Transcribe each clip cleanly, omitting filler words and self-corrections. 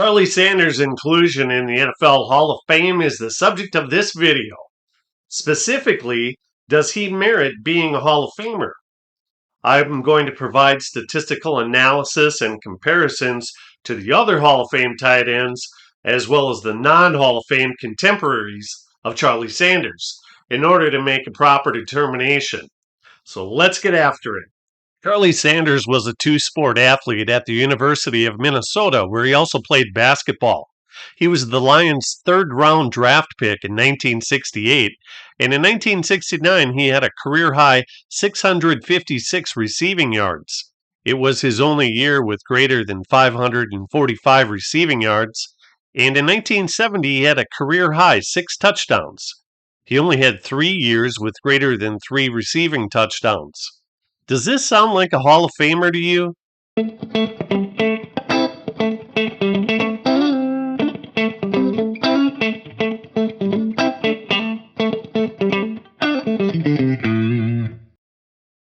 Charlie Sanders' inclusion in the NFL Hall of Fame is the subject of this video. Specifically, does he merit being a Hall of Famer? I'm going to provide statistical analysis and comparisons to the other Hall of Fame tight ends, as well as the non-Hall of Fame contemporaries of Charlie Sanders, in order to make a proper determination. So let's get after it. Charlie Sanders was a two-sport athlete at the University of Minnesota, where he also played basketball. He was the Lions' third-round draft pick in 1968, and in 1969 he had a career-high 656 receiving yards. It was his only year with greater than 545 receiving yards, and in 1970 he had a career-high 6 touchdowns. He only had 3 years with greater than 3 receiving touchdowns. Does this sound like a Hall of Famer to you?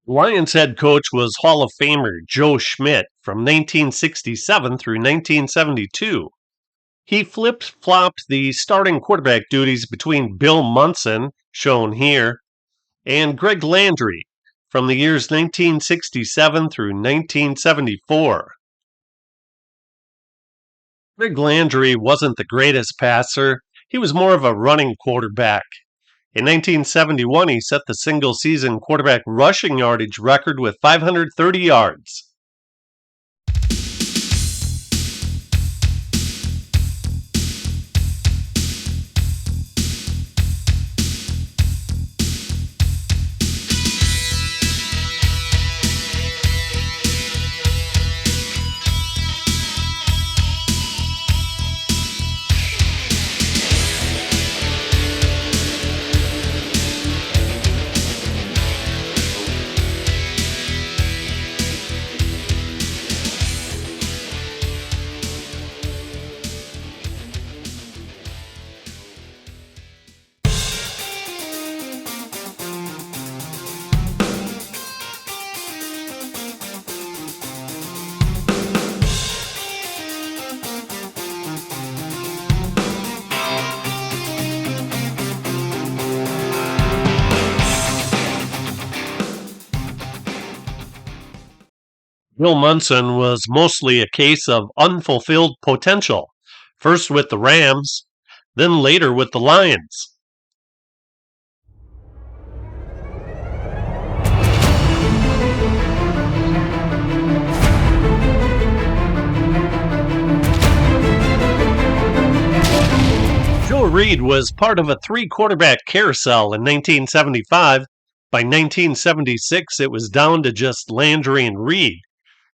Lions head coach was Hall of Famer Joe Schmidt from 1967 through 1972. He flip-flopped the starting quarterback duties between Bill Munson, shown here, and Greg Landry from the years 1967 through 1974. Greg Landry wasn't the greatest passer. He was more of a running quarterback. In 1971, he set the single-season quarterback rushing yardage record with 530 yards. Bill Munson was mostly a case of unfulfilled potential, first with the Rams, then later with the Lions. Joe Reed was part of a 3-quarterback carousel in 1975. By 1976, it was down to just Landry and Reed.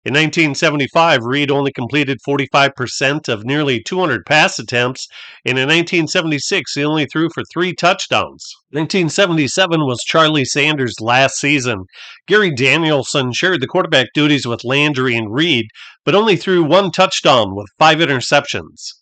In 1975, Reed only completed 45% of nearly 200 pass attempts, and in 1976, he only threw for 3 touchdowns. 1977 was Charlie Sanders' last season. Gary Danielson shared the quarterback duties with Landry and Reed, but only threw 1 touchdown with 5 interceptions.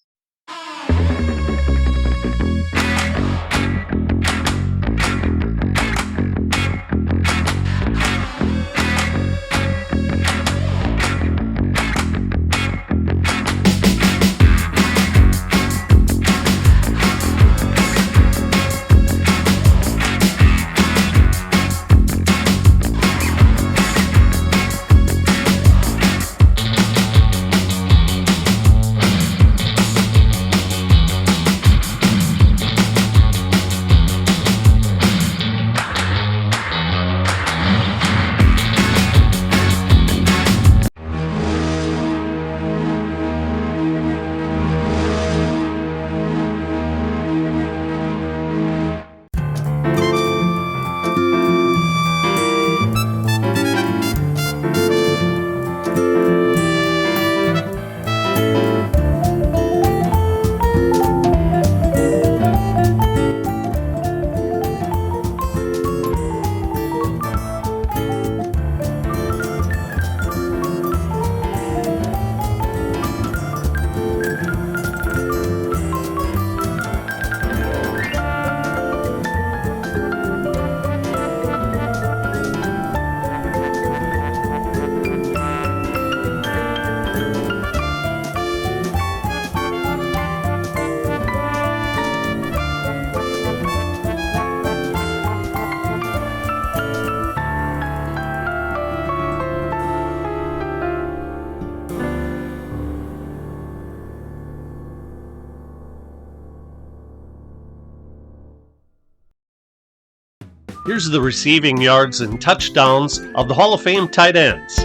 Here's the receiving yards and touchdowns of the Hall of Fame tight ends.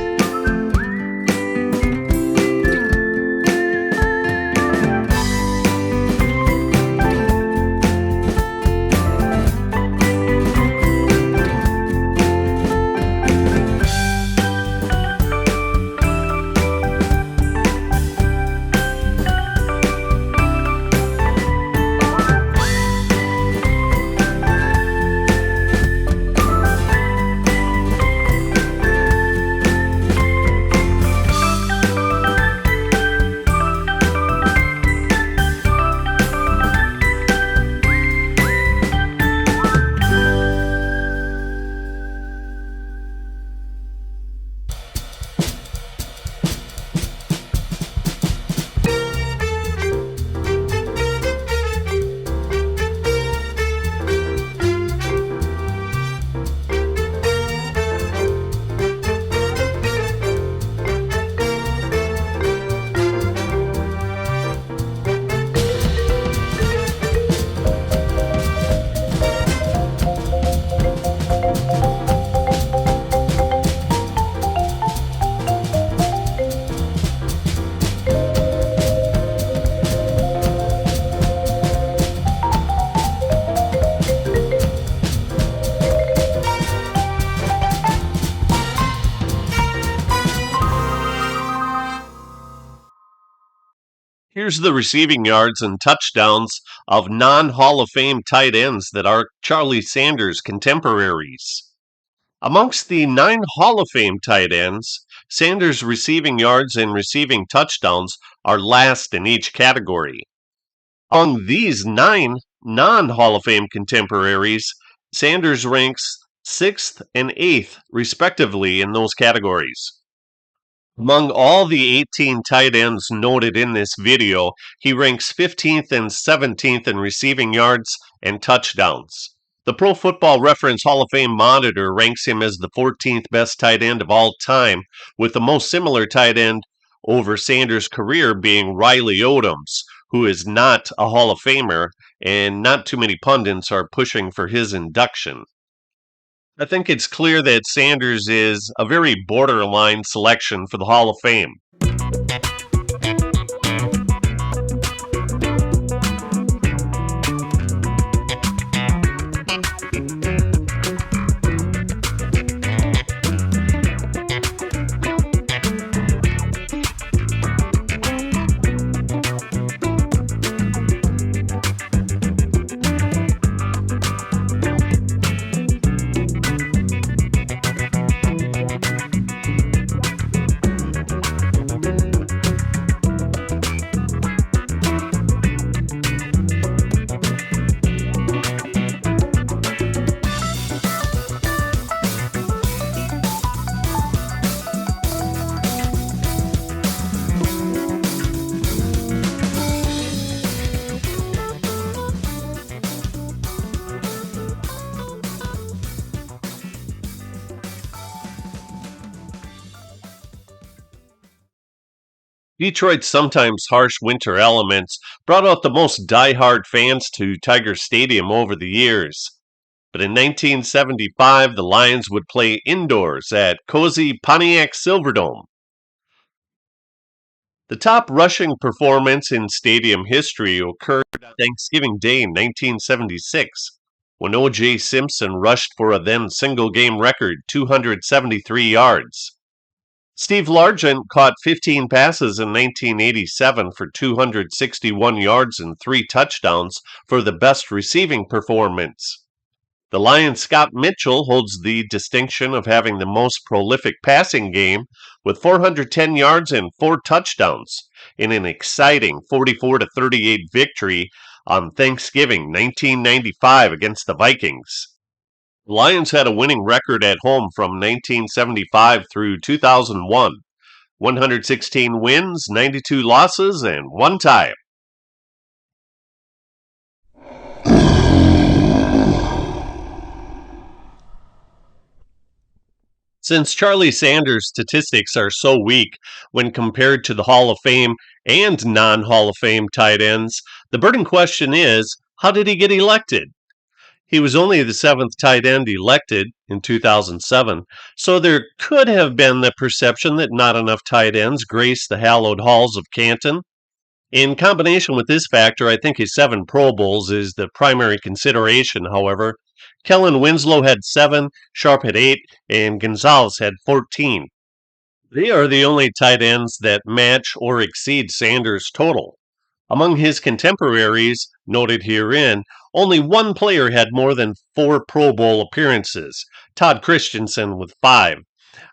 Here's the receiving yards and touchdowns of non-Hall of Fame tight ends that are Charlie Sanders' contemporaries. Amongst the 9 Hall of Fame tight ends, Sanders' receiving yards and receiving touchdowns are last in each category. Among these 9 non-Hall of Fame contemporaries, Sanders ranks 6th and 8th, respectively, in those categories. Among all the 18 tight ends noted in this video, he ranks 15th and 17th in receiving yards and touchdowns. The Pro Football Reference Hall of Fame monitor ranks him as the 14th best tight end of all time, with the most similar tight end over Sanders' career being Riley Odoms, who is not a Hall of Famer, and not too many pundits are pushing for his induction. I think it's clear that Sanders is a very borderline selection for the Hall of Fame. Detroit's sometimes harsh winter elements brought out the most die-hard fans to Tiger Stadium over the years. But in 1975, the Lions would play indoors at cozy Pontiac Silverdome. The top rushing performance in stadium history occurred on Thanksgiving Day in 1976, when O.J. Simpson rushed for a then single-game record 273 yards. Steve Largent caught 15 passes in 1987 for 261 yards and 3 touchdowns for the best receiving performance. The Lions' Scott Mitchell holds the distinction of having the most prolific passing game with 410 yards and 4 touchdowns in an exciting 44-38 victory on Thanksgiving 1995 against the Vikings. The Lions had a winning record at home from 1975 through 2001, 116 wins, 92 losses, and 1 tie. Since Charlie Sanders' statistics are so weak when compared to the Hall of Fame and non-Hall of Fame tight ends, the burning question is, how did he get elected? He was only the seventh tight end elected in 2007, so there could have been the perception that not enough tight ends grace the hallowed halls of Canton. In combination with this factor, I think his 7 Pro Bowls is the primary consideration, however. Kellen Winslow had 7, Sharp had 8, and Gonzalez had 14. They are the only tight ends that match or exceed Sanders' total. Among his contemporaries, noted herein, only one player had more than 4 Pro Bowl appearances, Todd Christensen with 5.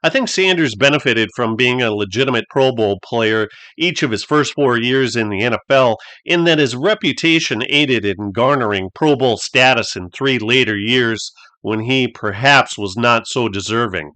I think Sanders benefited from being a legitimate Pro Bowl player each of his first 4 years in the NFL, in that his reputation aided in garnering Pro Bowl status in 3 later years when he perhaps was not so deserving.